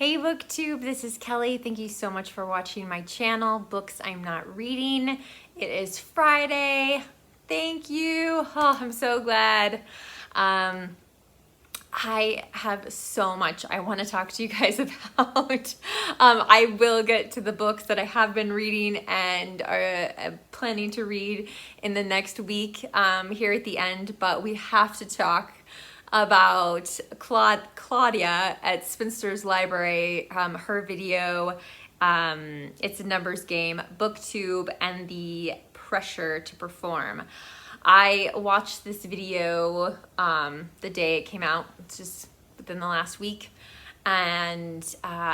Hey BookTube, this is Kelly. Thank you so much for watching my channel, Books I'm Not Reading. It is Friday. Thank you. Oh, I'm so glad. I have so much I want to talk to you guys about. I will get to the books that I have been reading and are planning to read in the next week here at the end, but we have to talk about Claudia at Spinster's Library, her video, It's a Numbers Game, BookTube, and the pressure to perform. I watched this video the day it came out, just within the last week, and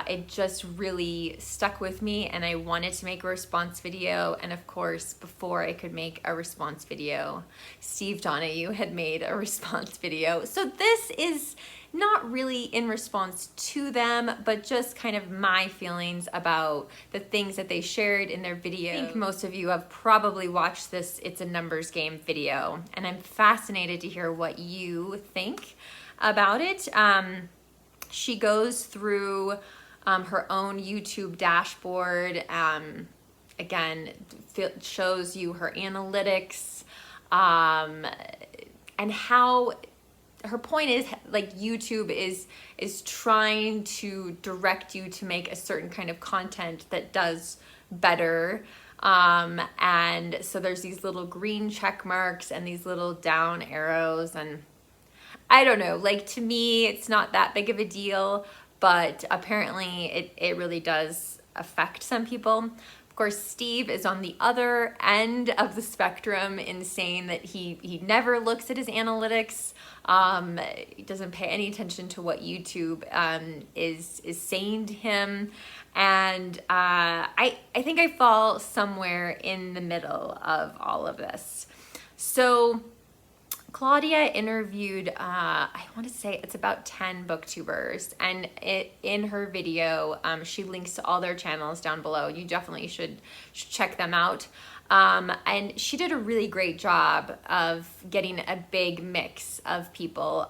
it just really stuck with me, and I wanted to make a response video. And of course, before I could make a response video, Steve Donahue had made a response video. So this is not really in response to them, but just kind of my feelings about the things that they shared in their video. I think most of you have probably watched this It's a Numbers Game video, and I'm fascinated to hear what you think about it. She goes through her own YouTube dashboard, again, shows you her analytics, and how her point is, like, YouTube is trying to direct you to make a certain kind of content that does better. And so there's these little green check marks and these little down arrows, and I don't know, like, to me, it's not that big of a deal, but apparently it really does affect some people. Of course, Steve is on the other end of the spectrum in saying that he never looks at his analytics. He doesn't pay any attention to what YouTube is saying to him. And I think I fall somewhere in the middle of all of this. So Claudia interviewed, I want to say it's about 10 booktubers, and in her video, she links to all their channels down below. You definitely should check them out. And she did a really great job of getting a big mix of people.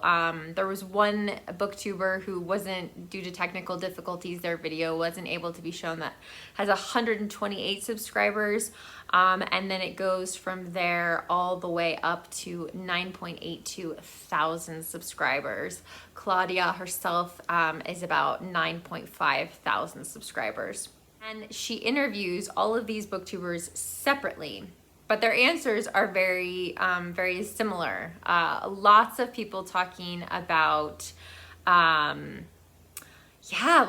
There was one booktuber who wasn't, due to technical difficulties, their video wasn't able to be shown, that has 128 subscribers. And then it goes from there all the way up to 9.82 thousand subscribers. Claudia herself is about 9.5 thousand subscribers. And she interviews all of these booktubers separately, but their answers are very, very similar. Lots of people talking about, yeah,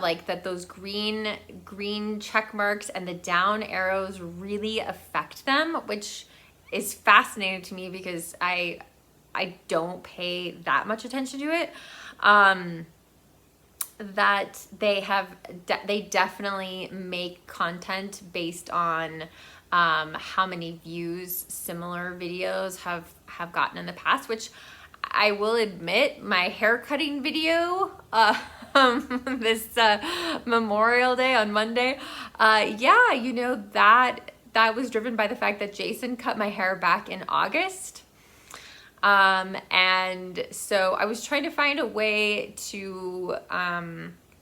like that those green check marks and the down arrows really affect them, which is fascinating to me because I don't pay that much attention to it. That they definitely make content based on how many views similar videos have gotten in the past, which I will admit, my haircutting video this Memorial Day on Monday, yeah, you know, that was driven by the fact that Jason cut my hair back in August. And so I was trying to find a way to,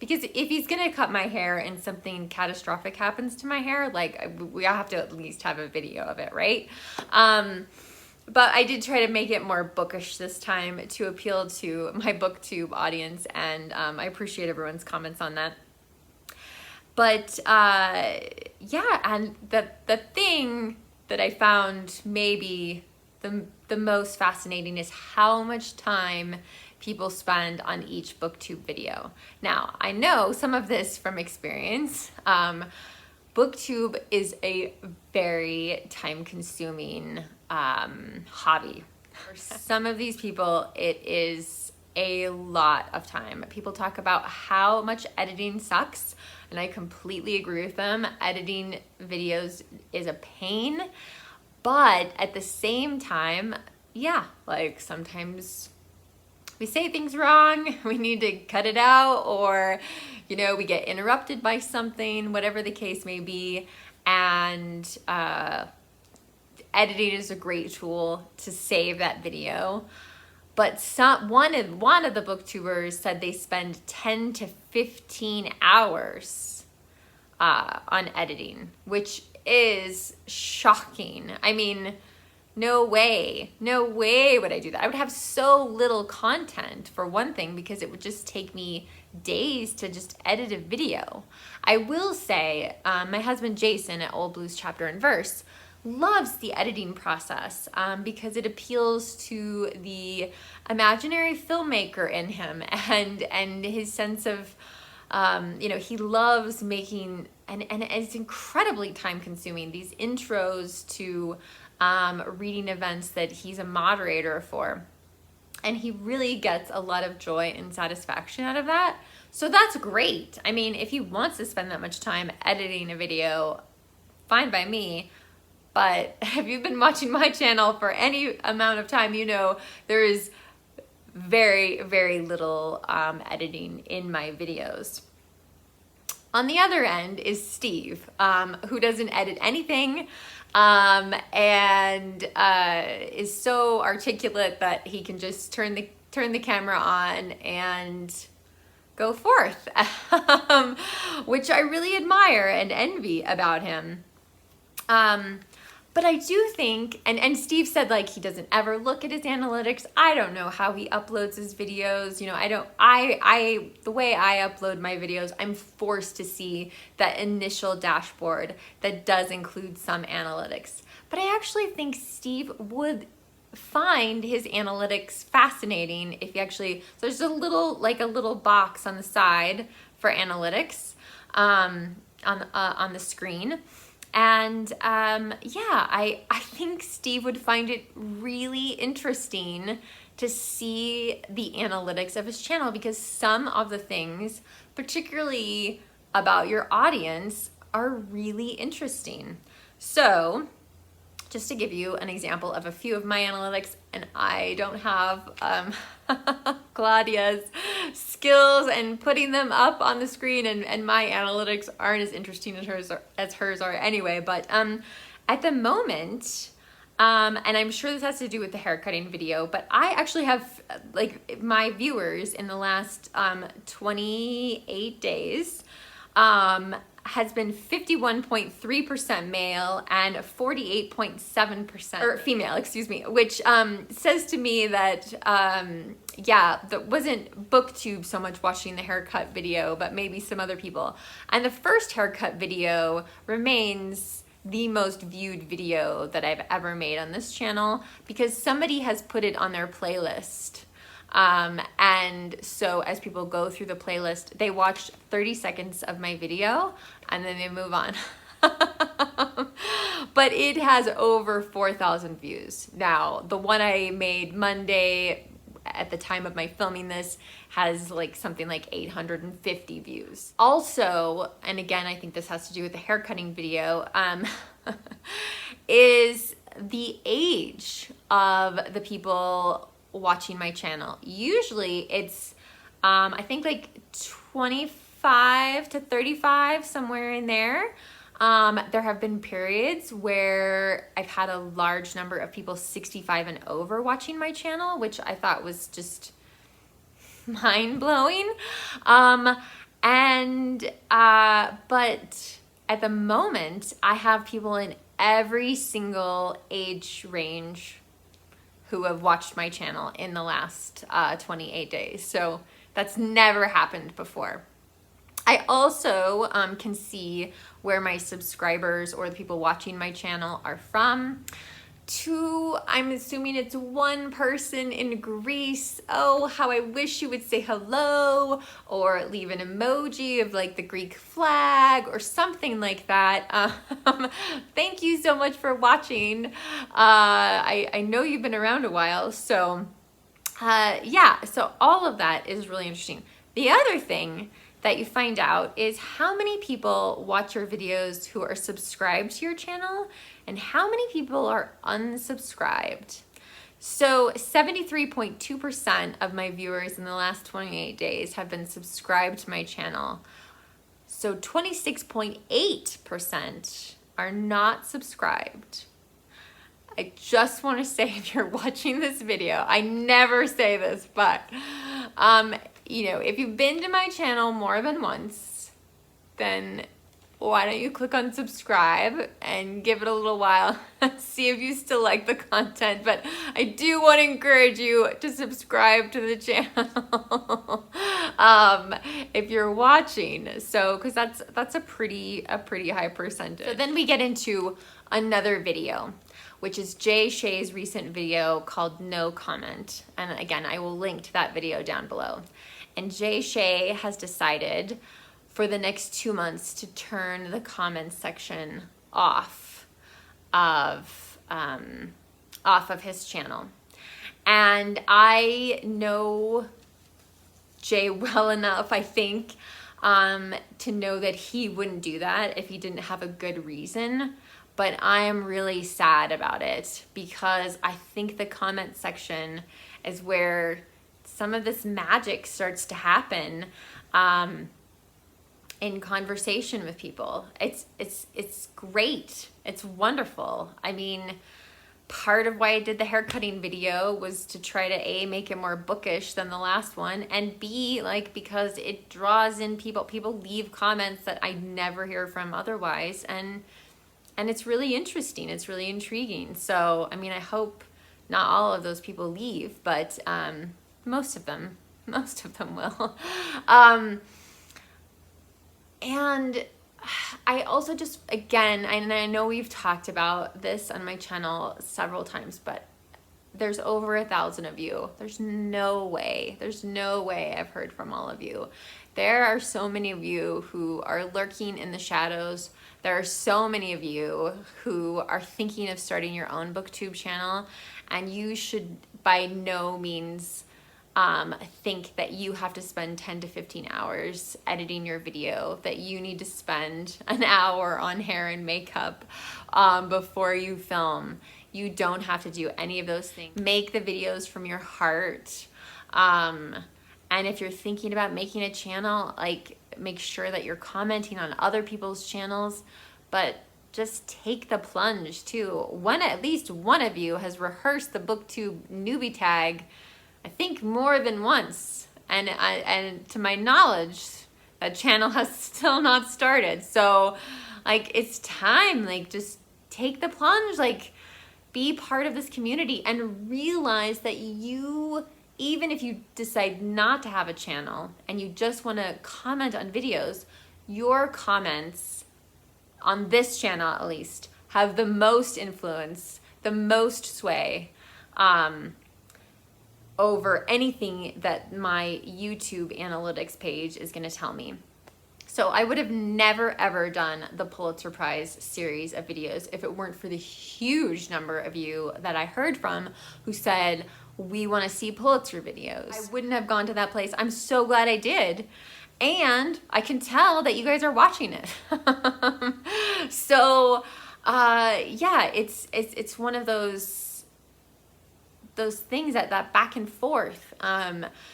because if he's gonna cut my hair and something catastrophic happens to my hair, like, we all have to at least have a video of it, right? But I did try to make it more bookish this time to appeal to my BookTube audience, and I appreciate everyone's comments on that. But yeah, and the thing that I found maybe the most fascinating is how much time people spend on each BookTube video. Now, I know some of this from experience. BookTube is a very time-consuming hobby. For some of these people, it is a lot of time. People talk about how much editing sucks, and I completely agree with them. Editing videos is a pain. But at the same time, yeah, like, sometimes we say things wrong, we need to cut it out, or, you know, we get interrupted by something, whatever the case may be. And editing is a great tool to save that video. But one of the booktubers said they spend 10 to 15 hours on editing, which is shocking. I mean, no way would I do that. I would have so little content, for one thing, because it would just take me days to just edit a video. I will say, my husband Jason at Old Blues Chapter and Verse loves the editing process because it appeals to the imaginary filmmaker in him and his sense of, he loves making, and it's incredibly time consuming, these intros to reading events that he's a moderator for. And he really gets a lot of joy and satisfaction out of that. So that's great. I mean, if he wants to spend that much time editing a video, fine by me. But if you've been watching my channel for any amount of time, you know there is very, very little editing in my videos. On the other end is Steve, who doesn't edit anything and is so articulate that he can just turn the camera on and go forth, which I really admire and envy about him. But I do think, and Steve said like he doesn't ever look at his analytics. I don't know how he uploads his videos. You know, the way I upload my videos, I'm forced to see that initial dashboard that does include some analytics. But I actually think Steve would find his analytics fascinating if he actually, so there's a little box on the side for analytics on the screen. And I think Steve would find it really interesting to see the analytics of his channel, because some of the things, particularly about your audience, are really interesting. So just to give you an example of a few of my analytics, and I don't have Claudia's skills and putting them up on the screen, and my analytics aren't as interesting as hers are anyway, but at the moment, and I'm sure this has to do with the haircutting video, but I actually have, like, my viewers in the last 28 days has been 51.3% male and 48.7% or female, excuse me, which says to me that that wasn't booktube so much watching the haircut video, but maybe some other people. And the first haircut video remains the most viewed video that I've ever made on this channel because somebody has put it on their playlist. And so as people go through the playlist, they watch 30 seconds of my video and then they move on. But it has over 4,000 views. Now, the one I made Monday at the time of my filming this has like something like 850 views. Also, and again, I think this has to do with the haircutting video, is the age of the people watching my channel. Usually it's I think like 25 to 35, somewhere in there. There have been periods where I've had a large number of people 65 and over watching my channel, which I thought was just mind-blowing. But at the moment I have people in every single age range who have watched my channel in the last 28 days. So that's never happened before. I also can see where my subscribers or the people watching my channel are from. I'm assuming it's one person in Greece. Oh, how I wish you would say hello or leave an emoji of like the Greek flag or something like that. Thank you so much for watching. I know you've been around a while, so so all of that is really interesting. The other thing that you find out is how many people watch your videos who are subscribed to your channel and how many people are unsubscribed. So 73.2% of my viewers in the last 28 days have been subscribed to my channel. So 26.8% are not subscribed. I just want to say, if you're watching this video, I never say this, but you know, if you've been to my channel more than once, then why don't you click on subscribe and give it a little while, see if you still like the content. But I do want to encourage you to subscribe to the channel if you're watching. So, because that's a pretty high percentage. So then we get into another video, which is Jay Shea's recent video called No Comment. And again, I will link to that video down below. And Jay Shea has decided for the next 2 months to turn the comments section off of his channel. And I know Jay well enough, I think, to know that he wouldn't do that if he didn't have a good reason. But I am really sad about it, because I think the comment section is where some of this magic starts to happen in conversation with people. It's great. It's wonderful. I mean, part of why I did the haircutting video was to try to A, make it more bookish than the last one, and B, like, because it draws in people. People leave comments that I never hear from otherwise, and it's really interesting. It's really intriguing. So, I mean, I hope not all of those people leave, but most of them will. And I also just, again, and I know we've talked about this on my channel several times, but there's over 1,000 of you. There's no way I've heard from all of you. There are so many of you who are lurking in the shadows. There are so many of you who are thinking of starting your own booktube channel, and you should by no means think that you have to spend 10 to 15 hours editing your video, that you need to spend an hour on hair and makeup before you film. You don't have to do any of those things. Make the videos from your heart. And if you're thinking about making a channel, like, make sure that you're commenting on other people's channels, but just take the plunge too. At least one of you has rehearsed the booktube newbie tag, I think, more than once, and to my knowledge, that channel has still not started. So, like, it's time. Like, just take the plunge. Like, be part of this community and realize that you, even if you decide not to have a channel and you just want to comment on videos, your comments on this channel, at least, have the most influence, the most sway over anything that my YouTube analytics page is going to tell me. So I would have never ever done the Pulitzer Prize series of videos if it weren't for the huge number of you that I heard from who said, we want to see Pulitzer videos. I wouldn't have gone to that place. I'm so glad I did. And I can tell that you guys are watching it. So yeah, it's one of those things that back and forth.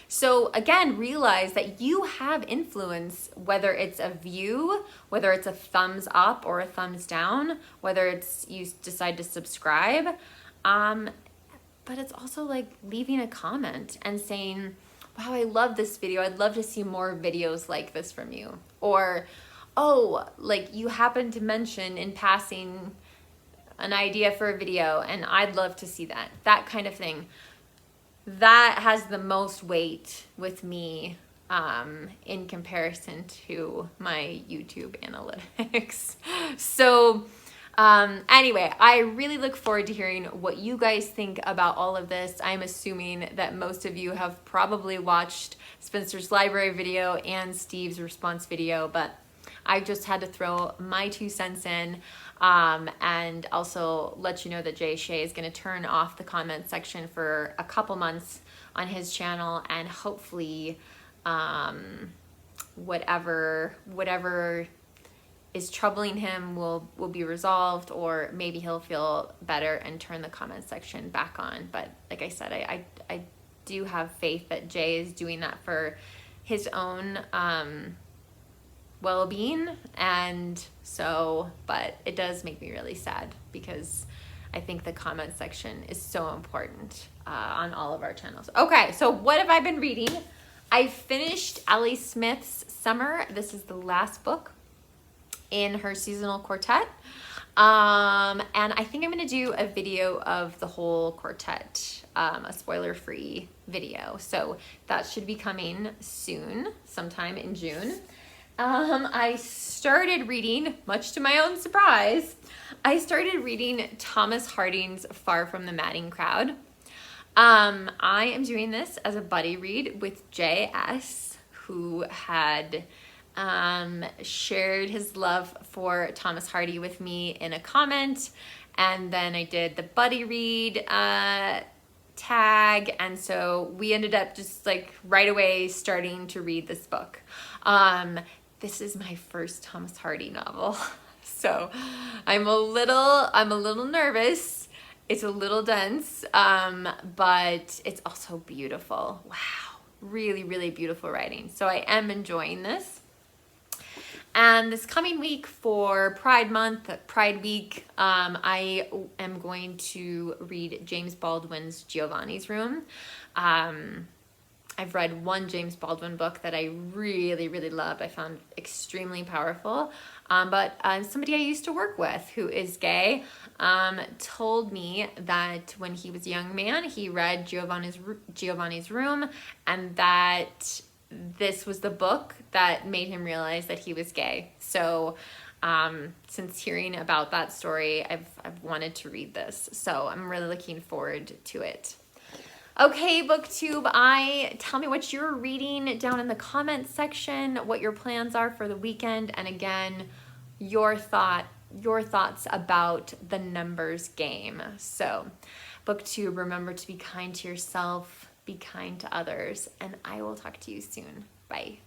So again, realize that you have influence, whether it's a view, whether it's a thumbs up or a thumbs down, whether it's you decide to subscribe, but it's also like leaving a comment and saying, wow, I love this video. I'd love to see more videos like this from you. Or, oh, like you happen to mention in passing an idea for a video and I'd love to see that. That kind of thing. That has the most weight with me in comparison to my YouTube analytics. So anyway, I really look forward to hearing what you guys think about all of this. I'm assuming that most of you have probably watched Spencer's library video and Steve's response video, but I just had to throw my 2 cents in and also let you know that Jay Shea is going to turn off the comment section for a couple months on his channel, and hopefully whatever is troubling him will be resolved, or maybe he'll feel better and turn the comment section back on. But like I said, I do have faith that Jay is doing that for his own well-being, and so, but it does make me really sad because I think the comment section is so important on all of our channels. Okay, so what have I been reading? I finished Ellie Smith's Summer. This is the last book in her seasonal quartet. And I think I'm going to do a video of the whole quartet, a spoiler-free video. So that should be coming soon, sometime in June. I started reading, much to my own surprise, I started reading Thomas Harding's Far from the Madding Crowd. I am doing this as a buddy read with JS, who had shared his love for Thomas Hardy with me in a comment, and then I did the buddy read tag, and so we ended up just like right away starting to read this book. This is my first Thomas Hardy novel, so I'm a little nervous. It's a little dense, but it's also beautiful. Wow, really, really beautiful writing. So I am enjoying this. And this coming week for Pride Month, Pride Week, I am going to read James Baldwin's Giovanni's Room. I've read one James Baldwin book that I really, really loved. I found extremely powerful. But somebody I used to work with who is gay told me that when he was a young man, he read Giovanni's Room, and that this was the book that made him realize that he was gay. So since hearing about that story, I've wanted to read this. So I'm really looking forward to it. Okay, BookTube, tell me what you're reading down in the comments section, what your plans are for the weekend, and again, your thoughts about the numbers game. So, BookTube, remember to be kind to yourself, be kind to others, and I will talk to you soon. Bye.